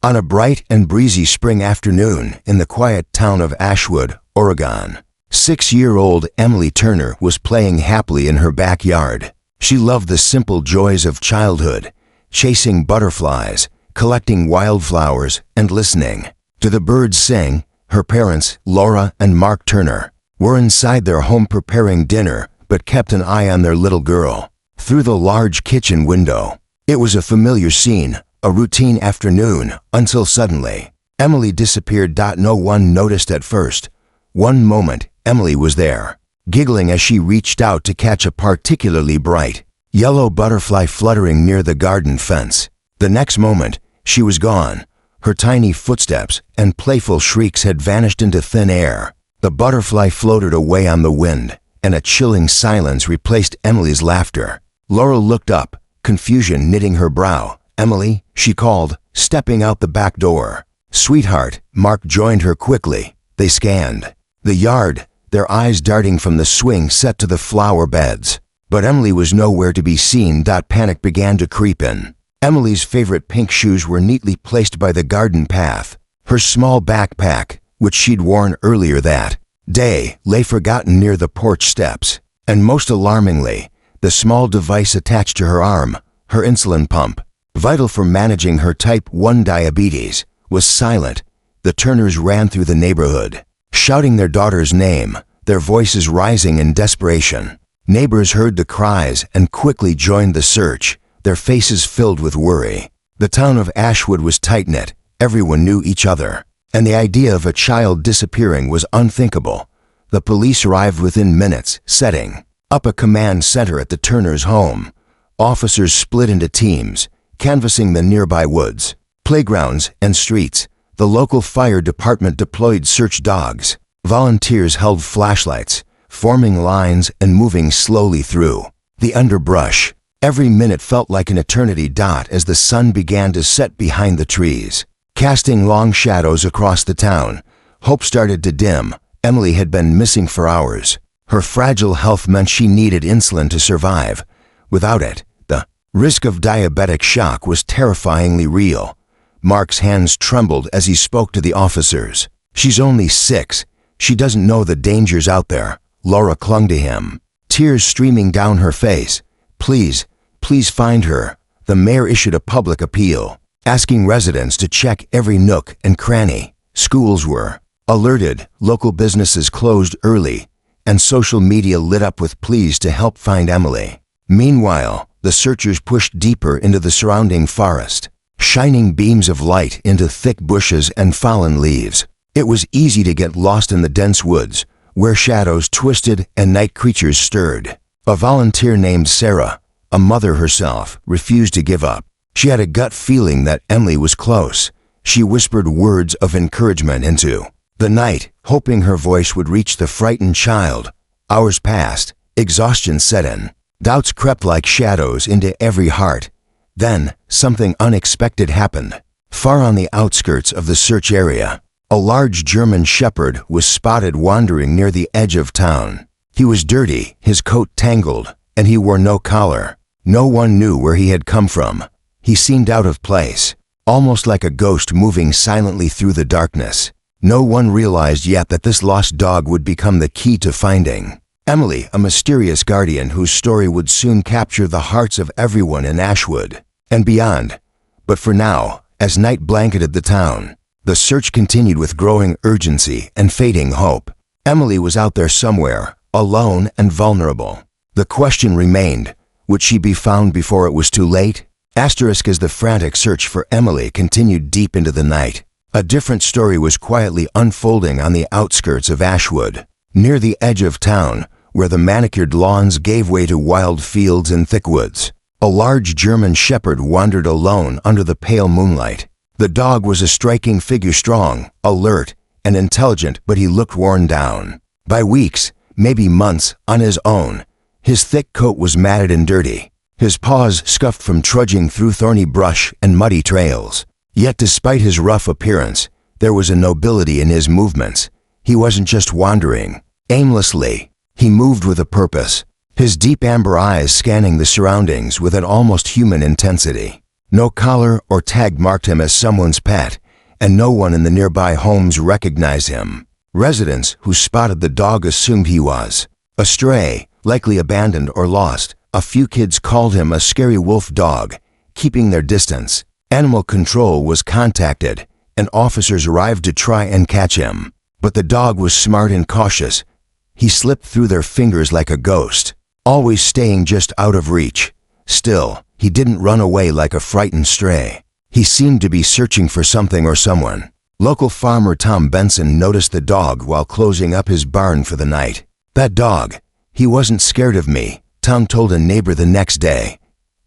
On a bright and breezy spring afternoon in the quiet town of Ashwood, Oregon, 6-year-old Emily Turner was playing happily in her backyard. She loved the simple joys of childhood, chasing butterflies, collecting wildflowers, and listening to the birds sing. Her parents, Laura and Mark Turner, were inside their home preparing dinner but kept an eye on their little girl through the large kitchen window. It was a familiar scene, a routine afternoon, until suddenly, Emily disappeared. No one noticed at first. One moment, Emily was there, giggling as she reached out to catch a particularly bright yellow butterfly fluttering near the garden fence. The next moment, she was gone. Her tiny footsteps and playful shrieks had vanished into thin air. The butterfly floated away on the wind, and a chilling silence replaced Emily's laughter. Laura looked up, confusion knitting her brow. "Emily," she called, stepping out the back door. "Sweetheart," Mark joined her quickly. They scanned the yard, their eyes darting from the swing set to the flower beds. But Emily was nowhere to be seen. Panic began to creep in. Emily's favorite pink shoes were neatly placed by the garden path. Her small backpack, which she'd worn earlier that day, lay forgotten near the porch steps. And most alarmingly, the small device attached to her arm, her insulin pump, vital for managing her type 1 diabetes, was silent. The Turners ran through the neighborhood, shouting their daughter's name, their voices rising in desperation. Neighbors heard the cries and quickly joined the search, their faces filled with worry. The town of Ashwood was tight-knit, everyone knew each other, and the idea of a child disappearing was unthinkable. The police arrived within minutes, setting up a command center at the Turners' home. Officers split into teams, canvassing the nearby woods, playgrounds, and streets. The local fire department deployed search dogs. Volunteers held flashlights, forming lines and moving slowly through the underbrush. Every minute felt like an eternity. As the sun began to set behind the trees, casting long shadows across the town, hope started to dim. Emily had been missing for hours. Her fragile health meant she needed insulin to survive. Without it, the risk of diabetic shock was terrifyingly real. Mark's hands trembled as he spoke to the officers. "She's only 6. She doesn't know the dangers out there." Laura clung to him, tears streaming down her face. Please find her." The mayor issued a public appeal, asking residents to check every nook and cranny. Schools were alerted, local businesses closed early, and social media lit up with pleas to help find Emily. Meanwhile, the searchers pushed deeper into the surrounding forest, shining beams of light into thick bushes and fallen leaves. It was easy to get lost in the dense woods, where shadows twisted and night creatures stirred. A volunteer named Sarah, a mother herself, refused to give up. She had a gut feeling that Emily was close. She whispered words of encouragement into the night, hoping her voice would reach the frightened child. Hours passed. Exhaustion set in. Doubts crept like shadows into every heart. Then, something unexpected happened. Far on the outskirts of the search area, a large German shepherd was spotted wandering near the edge of town. He was dirty, his coat tangled, and he wore no collar. No one knew where he had come from. He seemed out of place, almost like a ghost moving silently through the darkness. No one realized yet that this lost dog would become the key to finding Emily, a mysterious guardian whose story would soon capture the hearts of everyone in Ashwood and beyond. But for now, as night blanketed the town, the search continued with growing urgency and fading hope. Emily was out there somewhere, alone and vulnerable. The question remained, would she be found before it was too late? As the frantic search for Emily continued deep into the night, a different story was quietly unfolding on the outskirts of Ashwood. Near the edge of town, where the manicured lawns gave way to wild fields and thick woods, a large German shepherd wandered alone under the pale moonlight. The dog was a striking figure, strong, alert, and intelligent, but he looked worn down. By weeks, maybe months, on his own. His thick coat was matted and dirty, his paws scuffed from trudging through thorny brush and muddy trails. Yet despite his rough appearance, there was a nobility in his movements. He wasn't just wandering aimlessly. He moved with a purpose, his deep amber eyes scanning the surroundings with an almost human intensity. No collar or tag marked him as someone's pet, and no one in the nearby homes recognized him. Residents who spotted the dog assumed he was a stray, likely abandoned or lost. A few kids called him a scary wolf dog, keeping their distance. Animal control was contacted, and officers arrived to try and catch him. But the dog was smart and cautious. He slipped through their fingers like a ghost, always staying just out of reach. Still, he didn't run away like a frightened stray. He seemed to be searching for something or someone. Local farmer Tom Benson noticed the dog while closing up his barn for the night. "That dog, he wasn't scared of me," Tom told a neighbor the next day.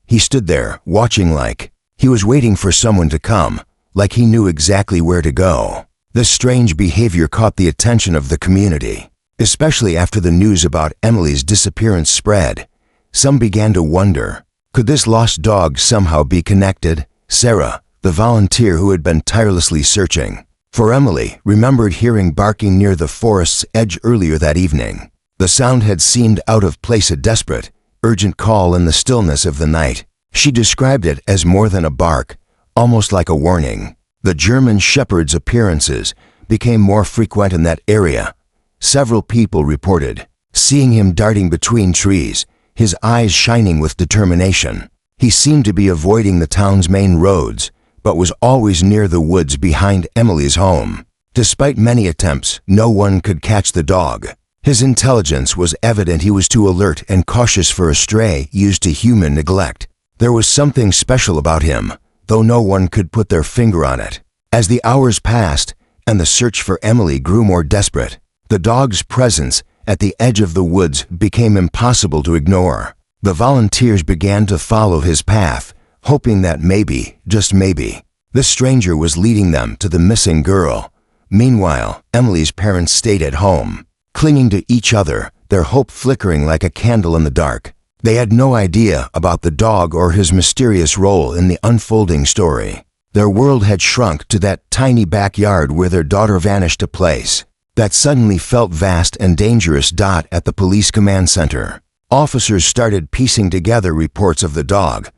"He stood there, watching like he was waiting for someone to come, like he knew exactly where to go." This strange behavior caught the attention of the community, especially after the news about Emily's disappearance spread. Some began to wonder, could this lost dog somehow be connected? Sarah, the volunteer who had been tirelessly searching for Emily, remembered hearing barking near the forest's edge earlier that evening. The sound had seemed out of place, a desperate, urgent call in the stillness of the night. She described it as more than a bark, almost like a warning. The German Shepherd's appearances became more frequent in that area. Several people reported seeing him darting between trees, his eyes shining with determination. He seemed to be avoiding the town's main roads, but was always near the woods behind Emily's home. Despite many attempts, no one could catch the dog. His intelligence was evident. He was too alert and cautious for a stray used to human neglect. There was something special about him, though no one could put their finger on it. As the hours passed and the search for Emily grew more desperate, the dog's presence at the edge of the woods became impossible to ignore. The volunteers began to follow his path, hoping that maybe, just maybe, this stranger was leading them to the missing girl. Meanwhile, Emily's parents stayed at home, clinging to each other, their hope flickering like a candle in the dark. They had no idea about the dog or his mysterious role in the unfolding story. Their world had shrunk to that tiny backyard where their daughter vanished, a place that suddenly felt vast and dangerous. At the police command center, officers started piecing together reports of the dog.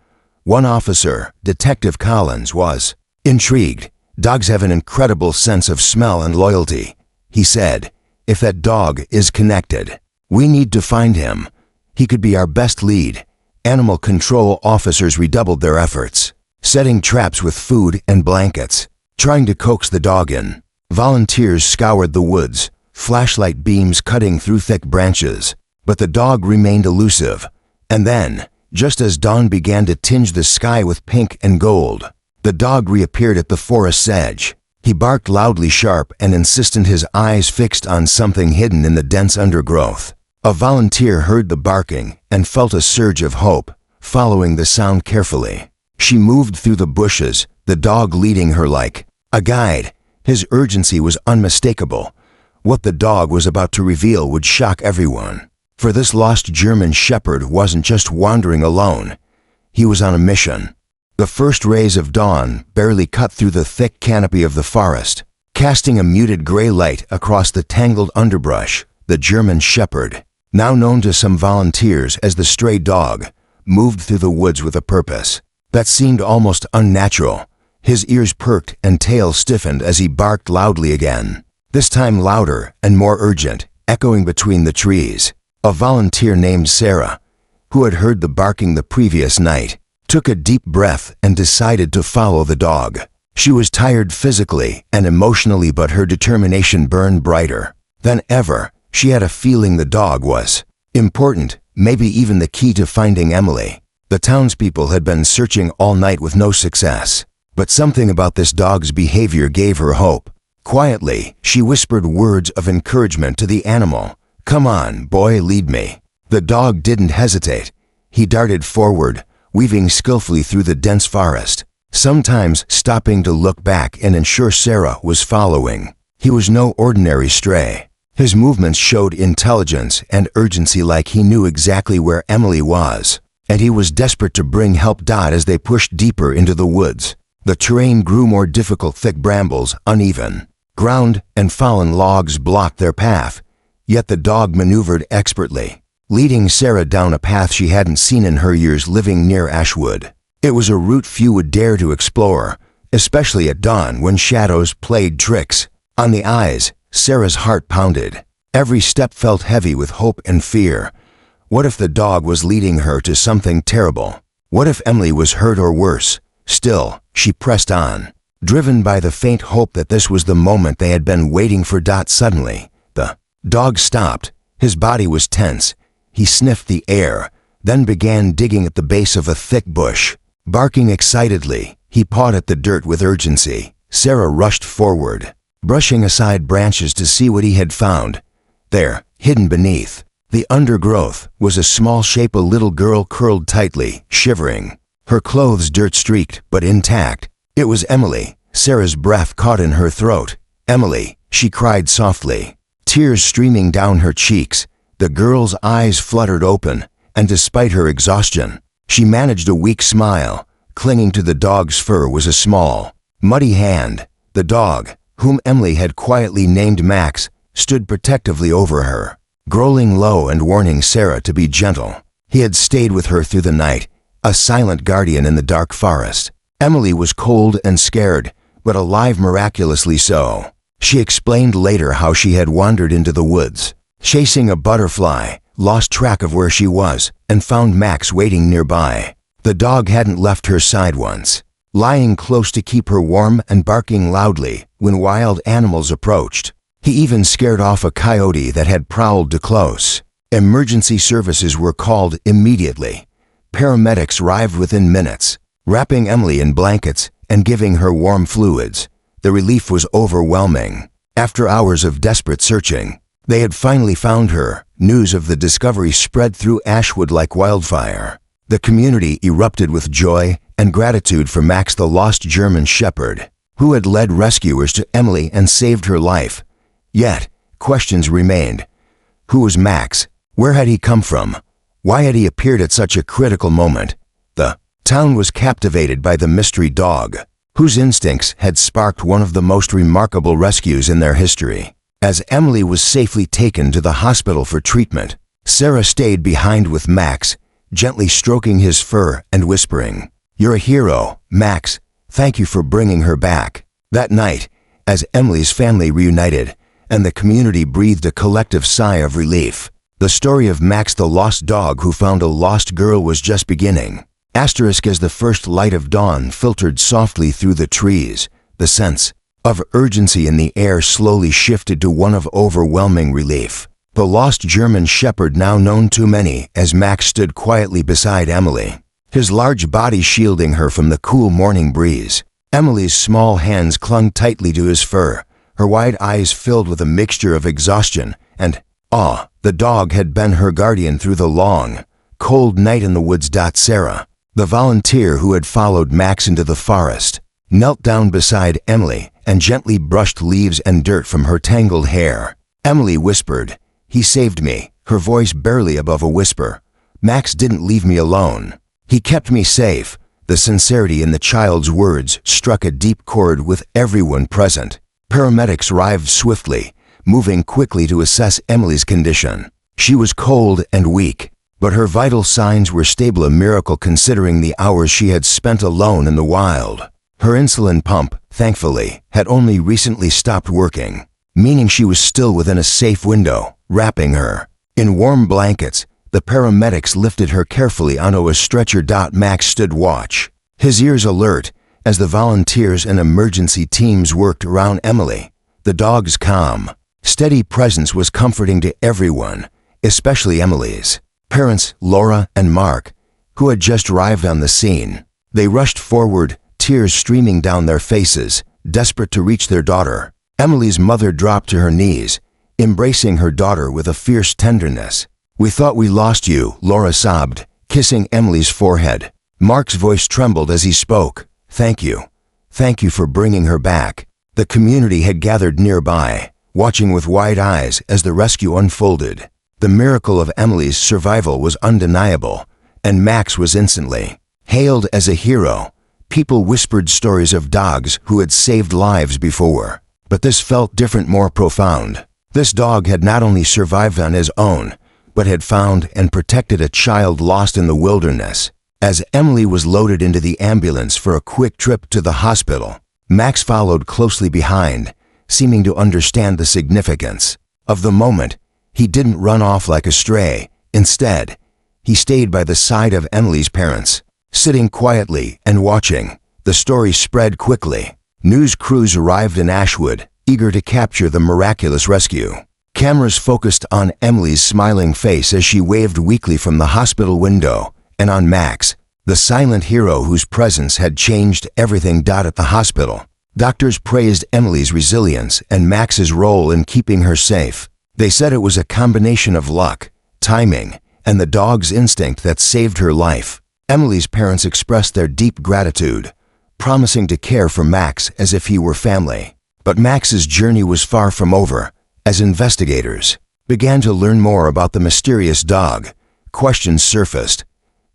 One officer, Detective Collins, was intrigued. "Dogs have an incredible sense of smell and loyalty," he said. "If that dog is connected, we need to find him. He could be our best lead." Animal control officers redoubled their efforts, setting traps with food and blankets, trying to coax the dog in. Volunteers scoured the woods, flashlight beams cutting through thick branches, but the dog remained elusive. And then, just as dawn began to tinge the sky with pink and gold, the dog reappeared at the forest's edge. He barked loudly, sharp and insistent, his eyes fixed on something hidden in the dense undergrowth. A volunteer heard the barking and felt a surge of hope, following the sound carefully. She moved through the bushes, the dog leading her like a guide. His urgency was unmistakable. What the dog was about to reveal would shock everyone. For this lost German shepherd wasn't just wandering alone. He was on a mission. The first rays of dawn barely cut through the thick canopy of the forest, casting a muted gray light across the tangled underbrush. The German shepherd, now known to some volunteers as the stray dog, moved through the woods with a purpose that seemed almost unnatural. His ears perked and tail stiffened as he barked loudly again, this time louder and more urgent, echoing between the trees. A volunteer named Sarah, who had heard the barking the previous night, took a deep breath and decided to follow the dog. She was tired physically and emotionally, but her determination burned brighter than ever. She had a feeling the dog was important, maybe even the key to finding Emily. The townspeople had been searching all night with no success, but something about this dog's behavior gave her hope. Quietly, she whispered words of encouragement to the animal. "Come on, boy, lead me." The dog didn't hesitate. He darted forward, weaving skillfully through the dense forest, sometimes stopping to look back and ensure Sarah was following. He was no ordinary stray. His movements showed intelligence and urgency, like he knew exactly where Emily was, and he was desperate to bring help. As they pushed deeper into the woods, the terrain grew more difficult. Thick brambles, uneven ground, and fallen logs blocked their path, yet the dog maneuvered expertly, leading Sarah down a path she hadn't seen in her years living near Ashwood. It was a route few would dare to explore, especially at dawn when shadows played tricks on the eyes. Sarah's heart pounded. Every step felt heavy with hope and fear. What if the dog was leading her to something terrible? What if Emily was hurt or worse? Still, she pressed on, driven by the faint hope that this was the moment they had been waiting for. Suddenly, the dog stopped. His body was tense. He sniffed the air, then began digging at the base of a thick bush. Barking excitedly, he pawed at the dirt with urgency. Sarah rushed forward, brushing aside branches to see what he had found. There, hidden beneath the undergrowth, was a small shape. A little girl curled tightly, shivering, her clothes dirt-streaked but intact. It was Emily. Sarah's breath caught in her throat. "Emily," she cried softly, tears streaming down her cheeks. The girl's eyes fluttered open, and despite her exhaustion, she managed a weak smile. Clinging to the dog's fur was a small, muddy hand. The dog, whom Emily had quietly named Max, stood protectively over her, growling low and warning Sarah to be gentle. He had stayed with her through the night, a silent guardian in the dark forest. Emily was cold and scared, but alive, miraculously so. She explained later how she had wandered into the woods, chasing a butterfly, lost track of where she was, and found Max waiting nearby. The dog hadn't left her side once, lying close to keep her warm and barking loudly when wild animals approached. He even scared off a coyote that had prowled too close. Emergency services were called immediately. Paramedics arrived within minutes, wrapping Emily in blankets and giving her warm fluids. The relief was overwhelming. After hours of desperate searching, they had finally found her. News of the discovery spread through Ashwood like wildfire. The community erupted with joy and gratitude for Max, the lost German Shepherd, who had led rescuers to Emily and saved her life. Yet, questions remained. Who was Max? Where had he come from? Why had he appeared at such a critical moment? The town was captivated by the mystery dog, whose instincts had sparked one of the most remarkable rescues in their history. As Emily was safely taken to the hospital for treatment, Sarah stayed behind with Max, gently stroking his fur and whispering, "You're a hero, Max. Thank you for bringing her back." That night, as Emily's family reunited, and the community breathed a collective sigh of relief, the story of Max, the lost dog who found a lost girl, was just beginning. As the first light of dawn filtered softly through the trees, the sense of urgency in the air slowly shifted to one of overwhelming relief. The lost German Shepherd, now known to many as Max, stood quietly beside Emily, his large body shielding her from the cool morning breeze. Emily's small hands clung tightly to his fur, her wide eyes filled with a mixture of exhaustion and awe. The dog had been her guardian through the long, cold night in the woods. Sarah, the volunteer who had followed Max into the forest, knelt down beside Emily and gently brushed leaves and dirt from her tangled hair. Emily whispered, "He saved me," her voice barely above a whisper. "Max didn't leave me alone. He kept me safe." The sincerity in the child's words struck a deep chord with everyone present. Paramedics arrived swiftly, moving quickly to assess Emily's condition. She was cold and weak, but her vital signs were stable, a miracle considering the hours she had spent alone in the wild. Her insulin pump, thankfully, had only recently stopped working, meaning she was still within a safe window. Wrapping her in warm blankets, the paramedics lifted her carefully onto a stretcher. Max stood watch, his ears alert, as the volunteers and emergency teams worked around Emily. The dog's calm, steady presence was comforting to everyone, especially Emily's parents, Laura and Mark, who had just arrived on the scene. They rushed forward, tears streaming down their faces, desperate to reach their daughter. Emily's mother dropped to her knees, embracing her daughter with a fierce tenderness. "We thought we lost you," Laura sobbed, kissing Emily's forehead. Mark's voice trembled as he spoke. Thank you for bringing her back." The community had gathered nearby, watching with wide eyes as the rescue unfolded. The miracle of Emily's survival was undeniable, and Max was instantly hailed as a hero. People whispered stories of dogs who had saved lives before, but this felt different, more profound. This dog had not only survived on his own, but had found and protected a child lost in the wilderness. As Emily was loaded into the ambulance for a quick trip to the hospital, Max followed closely behind, seeming to understand the significance of the moment. He didn't run off like a stray. Instead, he stayed by the side of Emily's parents, sitting quietly and watching. The story spread quickly. News crews arrived in Ashwood, eager to capture the miraculous rescue. Cameras focused on Emily's smiling face as she waved weakly from the hospital window, and on Max, the silent hero whose presence had changed everything. At the hospital, doctors praised Emily's resilience and Max's role in keeping her safe. They said it was a combination of luck, timing, and the dog's instinct that saved her life. Emily's parents expressed their deep gratitude, promising to care for Max as if he were family. But Max's journey was far from over. As investigators began to learn more about the mysterious dog, questions surfaced.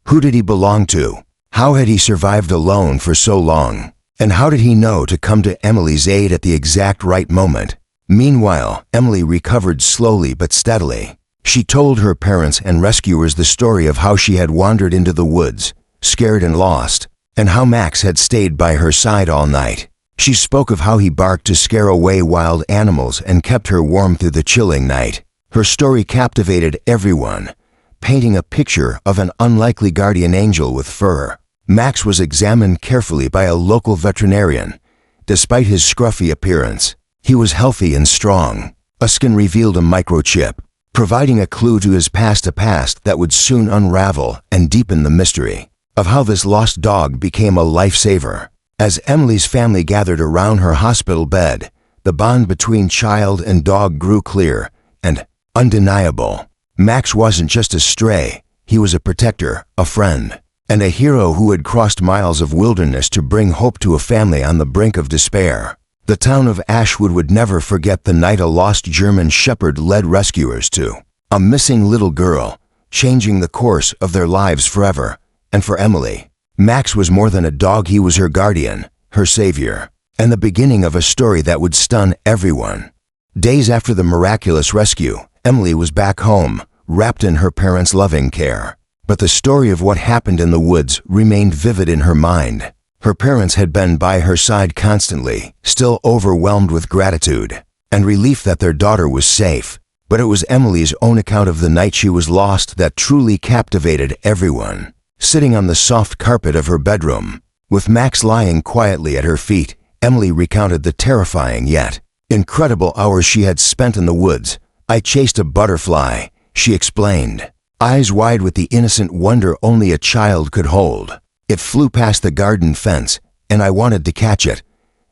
Who did he belong to? How had he survived alone for so long? And how did he know to come to Emily's aid at the exact right moment? Meanwhile, Emily recovered slowly but steadily. She told her parents and rescuers the story of how she had wandered into the woods, scared and lost, and how Max had stayed by her side all night. She spoke of how he barked to scare away wild animals and kept her warm through the chilling night. Her story captivated everyone, painting a picture of an unlikely guardian angel with fur. Max was examined carefully by a local veterinarian. Despite his scruffy appearance, he was healthy and strong. A scan revealed a microchip, providing a clue to his past, a past that would soon unravel and deepen the mystery of how this lost dog became a lifesaver. As Emily's family gathered around her hospital bed, the bond between child and dog grew clear and undeniable. Max wasn't just a stray, he was a protector, a friend, and a hero who had crossed miles of wilderness to bring hope to a family on the brink of despair. The town of Ashwood would never forget the night a lost German shepherd led rescuers to a missing little girl, changing the course of their lives forever. And for Emily, Max was more than a dog. He was her guardian, her savior, and the beginning of a story that would stun everyone. Days after the miraculous rescue, Emily was back home, wrapped in her parents' loving care. But the story of what happened in the woods remained vivid in her mind. Her parents had been by her side constantly, still overwhelmed with gratitude and relief that their daughter was safe. But it was Emily's own account of the night she was lost that truly captivated everyone. Sitting on the soft carpet of her bedroom, with Max lying quietly at her feet, Emily recounted the terrifying yet incredible hours she had spent in the woods. "I chased a butterfly," she explained, eyes wide with the innocent wonder only a child could hold. "It flew past the garden fence, and I wanted to catch it.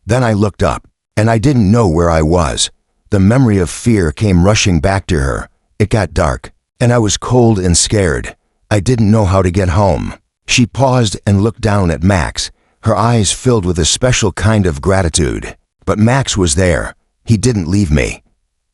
Then I looked up, and I didn't know where I was." The memory of fear came rushing back to her. "It got dark, and I was cold and scared. I didn't know how to get home." She paused and looked down at Max, her eyes filled with a special kind of gratitude. "But Max was there. He didn't leave me.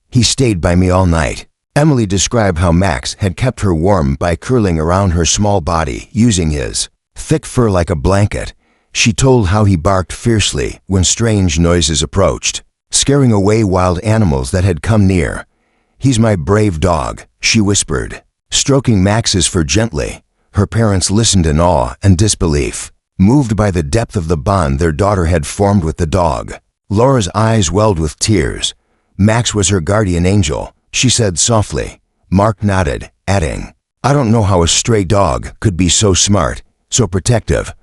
He stayed by me all night." Emily described how Max had kept her warm by curling around her small body, using his thick fur like a blanket. She told how he barked fiercely when strange noises approached, scaring away wild animals that had come near. "He's my brave dog," she whispered, stroking Max's fur gently. Her parents listened in awe and disbelief, moved by the depth of the bond their daughter had formed with the dog. Laura's eyes welled with tears. "Max was her guardian angel," she said softly. Mark nodded, adding, "I don't know how a stray dog could be so smart, so protective.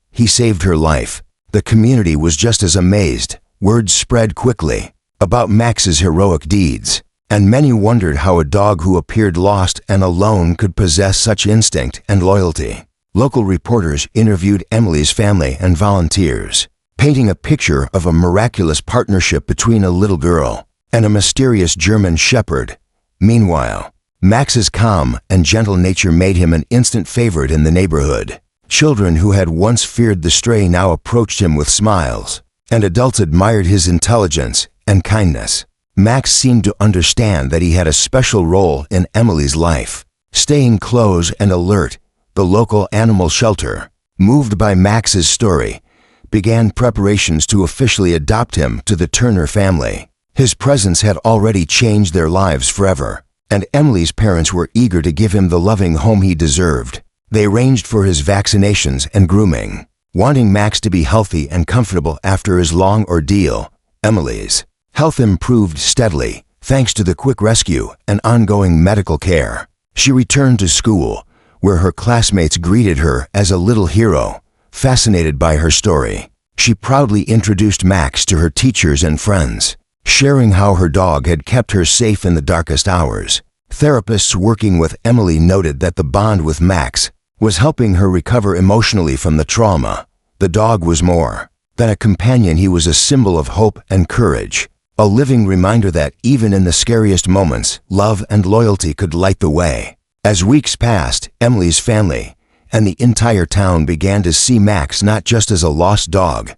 He saved her life." The community was just as amazed. Word spread quickly about Max's heroic deeds, and many wondered how a dog who appeared lost and alone could possess such instinct and loyalty. Local reporters interviewed Emily's family and volunteers, painting a picture of a miraculous partnership between a little girl and a mysterious German shepherd. Meanwhile, Max's calm and gentle nature made him an instant favorite in the neighborhood. Children who had once feared the stray now approached him with smiles, and adults admired his intelligence and kindness. Max seemed to understand that he had a special role in Emily's life. Staying close and alert, the local animal shelter, moved by Max's story, began preparations to officially adopt him to the Turner family. His presence had already changed their lives forever, and Emily's parents were eager to give him the loving home he deserved. They arranged for his vaccinations and grooming. Wanting Max to be healthy and comfortable after his long ordeal, Emily's health improved steadily thanks to the quick rescue and ongoing medical care. She returned to school, where her classmates greeted her as a little hero, fascinated by her story. She proudly introduced Max to her teachers and friends, sharing how her dog had kept her safe in the darkest hours. Therapists working with Emily noted that the bond with Max was helping her recover emotionally from the trauma. The dog was more than a companion. He was a symbol of hope and courage, a living reminder that even in the scariest moments, love and loyalty could light the way. As weeks passed, Emily's family and the entire town began to see Max not just as a lost dog,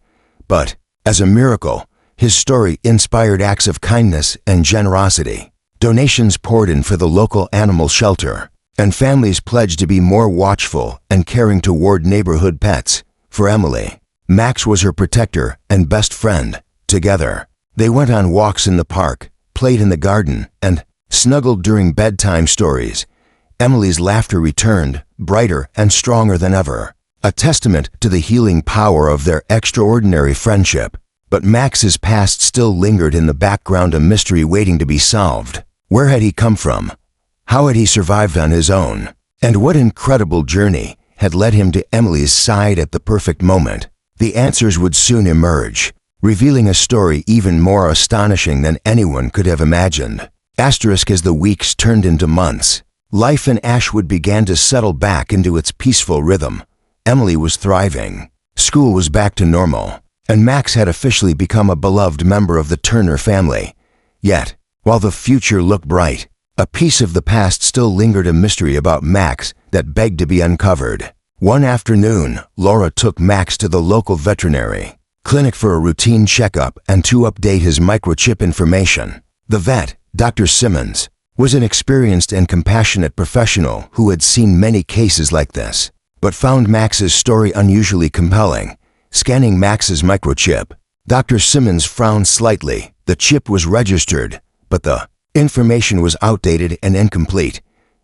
but as a miracle. His story inspired acts of kindness and generosity. Donations poured in for the local animal shelter, and families pledged to be more watchful and caring toward neighborhood pets. For Emily, Max was her protector and best friend. Together, they went on walks in the park, played in the garden, and snuggled during bedtime stories. Emily's laughter returned, brighter and stronger than ever, a testament to the healing power of their extraordinary friendship. But Max's past still lingered in the background, a mystery waiting to be solved. Where had he come from? How had he survived on his own? And what incredible journey had led him to Emily's side at the perfect moment? The answers would soon emerge, revealing a story even more astonishing than anyone could have imagined. Asterisk. As the weeks turned into months, life in Ashwood began to settle back into its peaceful rhythm. Emily was thriving. School was back to normal, and Max had officially become a beloved member of the Turner family. Yet, while the future looked bright, a piece of the past still lingered, a mystery about Max that begged to be uncovered. One afternoon, Laura took Max to the local veterinary clinic for a routine checkup and to update his microchip information. The vet, Dr. Simmons, was an experienced and compassionate professional who had seen many cases like this, but found Max's story unusually compelling. Scanning Max's microchip, Dr. Simmons frowned slightly. The chip was registered, but the information was outdated and incomplete.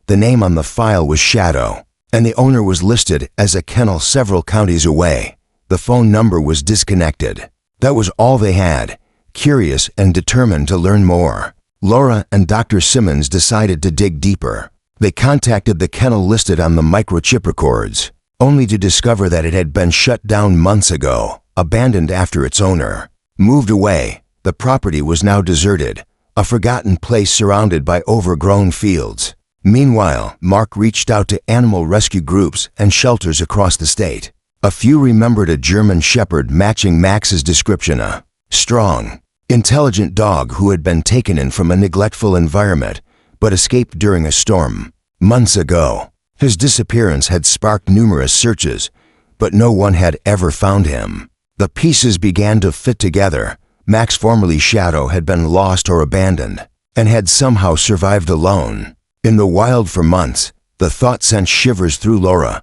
The name on the file was Shadow, and the owner was listed as a kennel several counties away. The phone number was disconnected. That was all they had. Curious and determined to learn more, Laura and Dr. Simmons decided to dig deeper. They contacted the kennel listed on the microchip records, only to discover that it had been shut down months ago, abandoned after its owner moved away. The property was now deserted, a forgotten place surrounded by overgrown fields. Meanwhile, Mark reached out to animal rescue groups and shelters across the state. A few remembered a German Shepherd matching Max's description, a strong, intelligent dog who had been taken in from a neglectful environment but escaped during a storm months ago. His disappearance had sparked numerous searches, but no one had ever found him. The pieces began to fit together. Max, formerly Shadow, had been lost or abandoned, and had somehow survived alone in the wild for months. The thought sent shivers through Laura.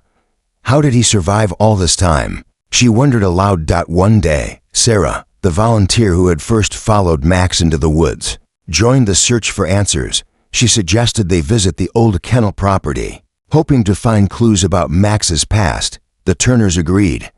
How did he survive all this time? She wondered aloud. One day, Sarah, the volunteer who had first followed Max into the woods, joined the search for answers. She suggested they visit the old kennel property, hoping to find clues about Max's past. The Turners agreed.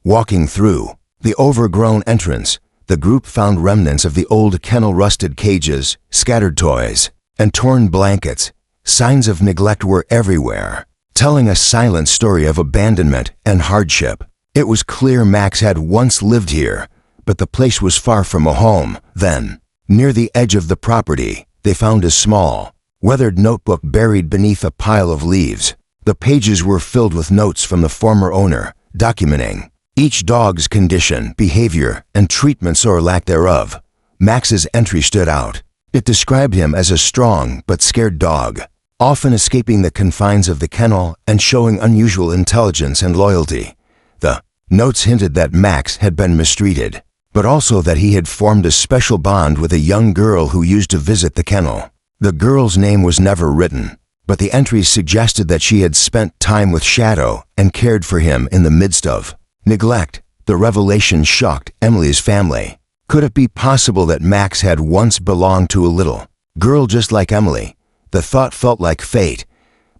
Walking through the overgrown entrance, the group found remnants of the old kennel, rusted cages, scattered toys, and torn blankets. Signs of neglect were everywhere, telling a silent story of abandonment and hardship. It was clear Max had once lived here, but the place was far from a home. Then, near the edge of the property, they found a small, weathered notebook buried beneath a pile of leaves. The pages were filled with notes from the former owner, documenting each dog's condition, behavior, and treatments or lack thereof. Max's entry stood out. It described him as a strong but scared dog, often escaping the confines of the kennel and showing unusual intelligence and loyalty. The notes hinted that Max had been mistreated, but also that he had formed a special bond with a young girl who used to visit the kennel. The girl's name was never written, but the entries suggested that she had spent time with Shadow and cared for him in the midst of neglect. The revelation shocked Emily's family. Could it be possible that Max had once belonged to a little girl just like Emily? The thought felt like fate.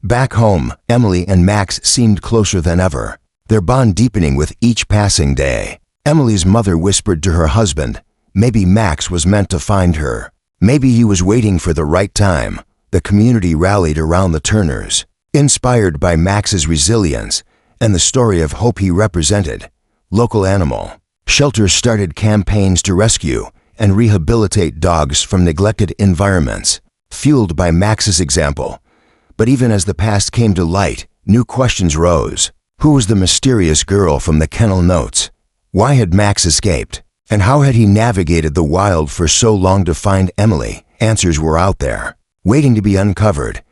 Back home, Emily and Max seemed closer than ever, their bond deepening with each passing day. Emily's mother whispered to her husband, maybe Max was meant to find her. Maybe he was waiting for the right time. The community rallied around the Turners, inspired by Max's resilience and the story of hope he represented. Local animal shelters started campaigns to rescue and rehabilitate dogs from neglected environments, fueled by Max's example. But even as the past came to light, new questions rose. Who was the mysterious girl from the kennel notes? Why had Max escaped? And how had he navigated the wild for so long to find Emily? Answers were out there, waiting to be uncovered.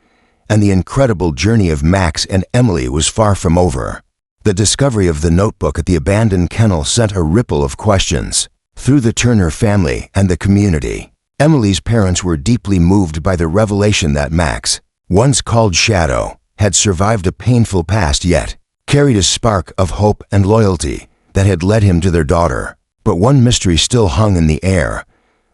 And the incredible journey of Max and Emily was far from over. The discovery of the notebook at the abandoned kennel sent a ripple of questions through the Turner family and the community. Emily's parents were deeply moved by the revelation that Max, once called Shadow, had survived a painful past yet carried a spark of hope and loyalty that had led him to their daughter. But one mystery still hung in the air.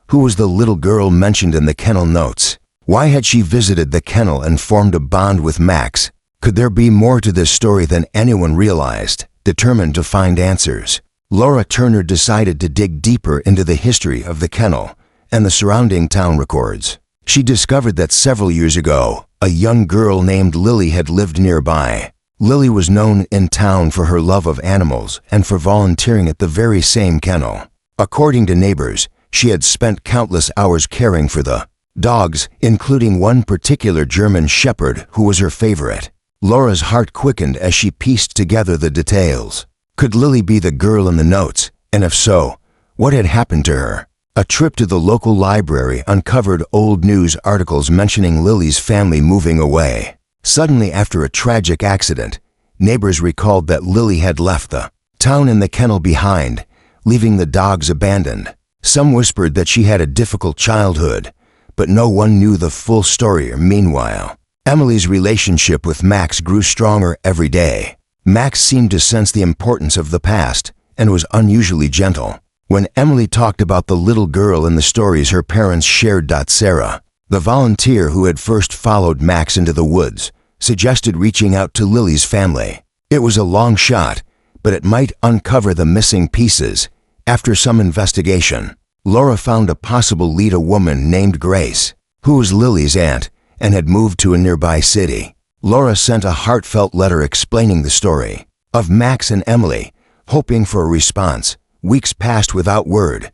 Who was the little girl mentioned in the kennel notes? Why had she visited the kennel and formed a bond with Max? Could there be more to this story than anyone realized? Determined to find answers, Laura Turner decided to dig deeper into the history of the kennel and the surrounding town records. She discovered that several years ago, a young girl named Lily had lived nearby. Lily was known in town for her love of animals and for volunteering at the very same kennel. According to neighbors, she had spent countless hours caring for the dogs, including one particular German shepherd who was her favorite. Laura's heart quickened as she pieced together the details. Could Lily be the girl in the notes? And if so, what had happened to her? A trip to the local library uncovered old news articles mentioning Lily's family moving away. Suddenly, after a tragic accident, neighbors recalled that Lily had left the town and the kennel behind, leaving the dogs abandoned. Some whispered that she had a difficult childhood, but no one knew the full story. Meanwhile, Emily's relationship with Max grew stronger every day. Max seemed to sense the importance of the past and was unusually gentle. When Emily talked about the little girl in the stories her parents shared, Sarah, the volunteer who had first followed Max into the woods, suggested reaching out to Lily's family. It was a long shot, but it might uncover the missing pieces. After some investigation, Laura found a possible lead, a woman named Grace, who was Lily's aunt and had moved to a nearby city. Laura sent a heartfelt letter explaining the story of Max and Emily, hoping for a response. Weeks passed without word.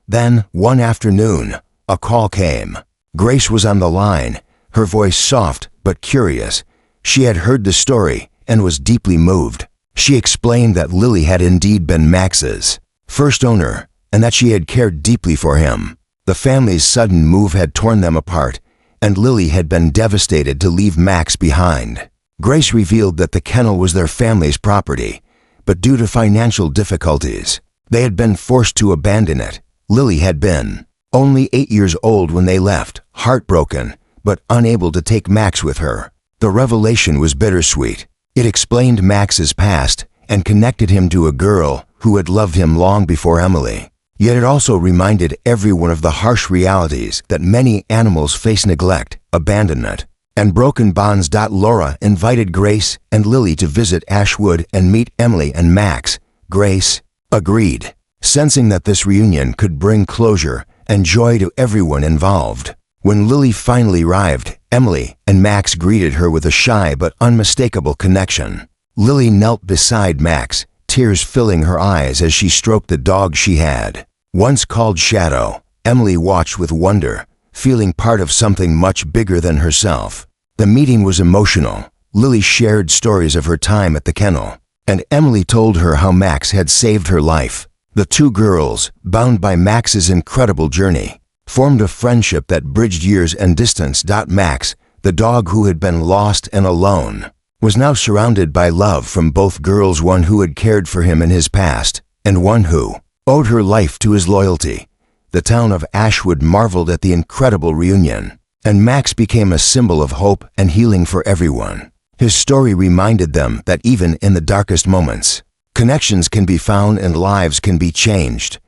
Then, one afternoon, a call came. Grace was on the line, her voice soft but curious. She had heard the story and was deeply moved. She explained that Lily had indeed been Max's first owner and that she had cared deeply for him. The family's sudden move had torn them apart, and Lily had been devastated to leave Max behind. Grace revealed that the kennel was their family's property, but due to financial difficulties, they had been forced to abandon it. Lily had been only 8 years old when they left, heartbroken, but unable to take Max with her. The revelation was bittersweet. It explained Max's past and connected him to a girl who had loved him long before Emily. Yet it also reminded everyone of the harsh realities that many animals face: neglect, abandonment, and broken bonds. Laura invited Grace and Lily to visit Ashwood and meet Emily and Max. Grace agreed, sensing that this reunion could bring closure and joy to everyone involved. When Lily finally arrived, Emily and Max greeted her with a shy but unmistakable connection. Lily knelt beside Max, tears filling her eyes as she stroked the dog she had once called Shadow. Emily watched with wonder, feeling part of something much bigger than herself. The meeting was emotional. Lily shared stories of her time at the kennel, and Emily told her how Max had saved her life. The two girls, bound by Max's incredible journey, formed a friendship that bridged years and distance. Max, the dog who had been lost and alone, was now surrounded by love from both girls, one who had cared for him in his past, and one who owed her life to his loyalty. The town of Ashwood marveled at the incredible reunion, and Max became a symbol of hope and healing for everyone. His story reminded them that even in the darkest moments, connections can be found and lives can be changed.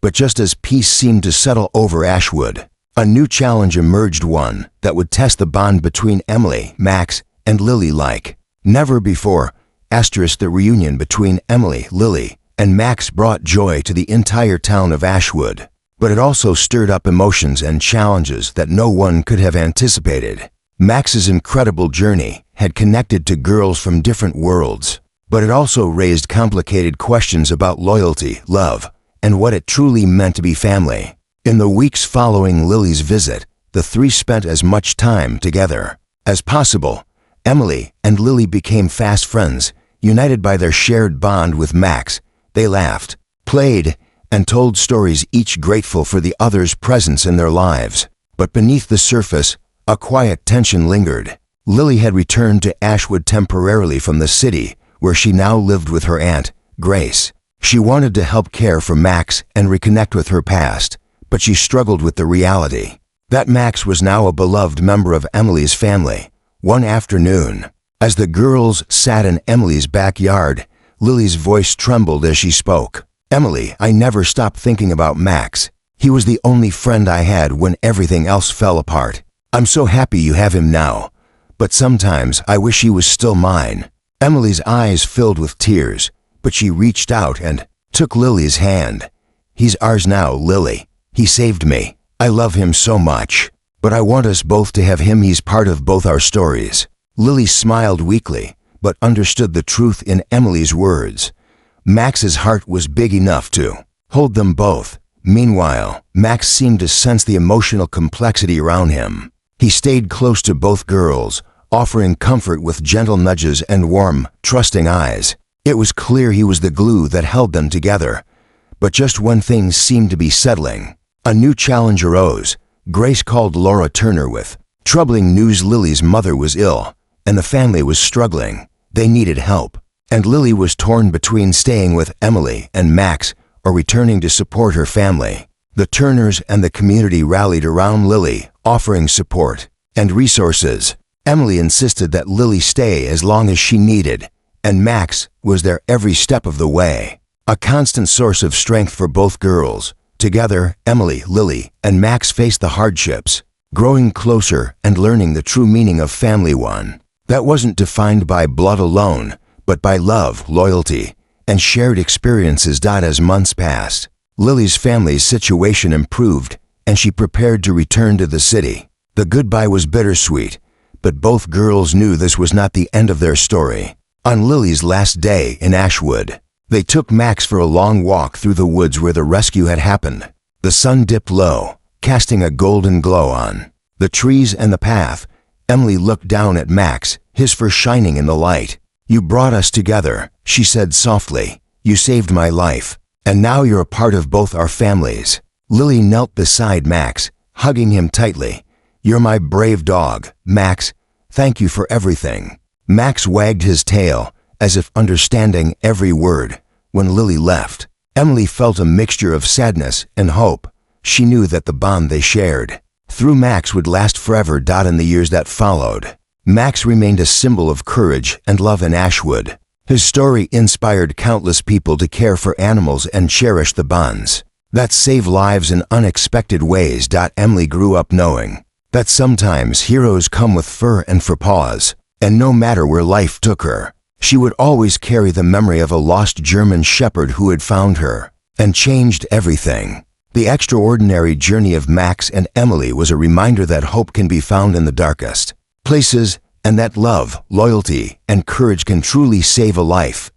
But just as peace seemed to settle over Ashwood, a new challenge emerged, one that would test the bond between Emily, Max, and Lily-like. Never before, the reunion between Emily, Lily, and Max brought joy to the entire town of Ashwood, but it also stirred up emotions and challenges that no one could have anticipated. Max's incredible journey had connected to girls from different worlds, but it also raised complicated questions about loyalty, love, and what it truly meant to be family. In the weeks following Lily's visit, the three spent as much time together as possible. Emily and Lily became fast friends, united by their shared bond with Max. They laughed, played, and told stories, each grateful for the other's presence in their lives. But beneath the surface, a quiet tension lingered. Lily had returned to Ashwood temporarily from the city, where she now lived with her aunt, Grace. She wanted to help care for Max and reconnect with her past, but she struggled with the reality that Max was now a beloved member of Emily's family. One afternoon, as the girls sat in Emily's backyard, Lily's voice trembled as she spoke. "Emily, I never stopped thinking about Max. He was the only friend I had when everything else fell apart. I'm so happy you have him now, but sometimes I wish he was still mine." Emily's eyes filled with tears, but she reached out and took Lily's hand. "He's ours now, Lily. He saved me. I love him so much, but I want us both to have him. He's part of both our stories." Lily smiled weakly, but understood the truth in Emily's words. Max's heart was big enough to hold them both. Meanwhile, Max seemed to sense the emotional complexity around him. He stayed close to both girls, offering comfort with gentle nudges and warm, trusting eyes. It was clear he was the glue that held them together. But just when things seemed to be settling, a new challenge arose. Grace called Laura Turner with troubling news. Lily's mother was ill, and the family was struggling. They needed help, and Lily was torn between staying with Emily and Max or returning to support her family. The Turners and the community rallied around Lily, offering support and resources. Emily insisted that Lily stay as long as she needed, and Max was there every step of the way, a constant source of strength for both girls. Together, Emily, Lily, and Max faced the hardships, growing closer and learning the true meaning of family, one that wasn't defined by blood alone, but by love, loyalty, and shared experiences. As months passed, Lily's family's situation improved, and she prepared to return to the city. The goodbye was bittersweet, but both girls knew this was not the end of their story. On Lily's last day in Ashwood, they took Max for a long walk through the woods where the rescue had happened. The sun dipped low, casting a golden glow on the trees and the path. Emily looked down at Max, his fur shining in the light. "You brought us together," she said softly. "You saved my life, and now you're a part of both our families." Lily knelt beside Max, hugging him tightly. "You're my brave dog, Max. Thank you for everything." Max wagged his tail, as if understanding every word. When Lily left, Emily felt a mixture of sadness and hope. She knew that the bond they shared through Max would last forever. In the years that followed, Max remained a symbol of courage and love in Ashwood. His story inspired countless people to care for animals and cherish the bonds that save lives in unexpected ways. Emily grew up knowing that sometimes heroes come with fur and for paws, and no matter where life took her, she would always carry the memory of a lost German shepherd who had found her and changed everything. The extraordinary journey of Max and Emily was a reminder that hope can be found in the darkest places, and that love, loyalty, and courage can truly save a life.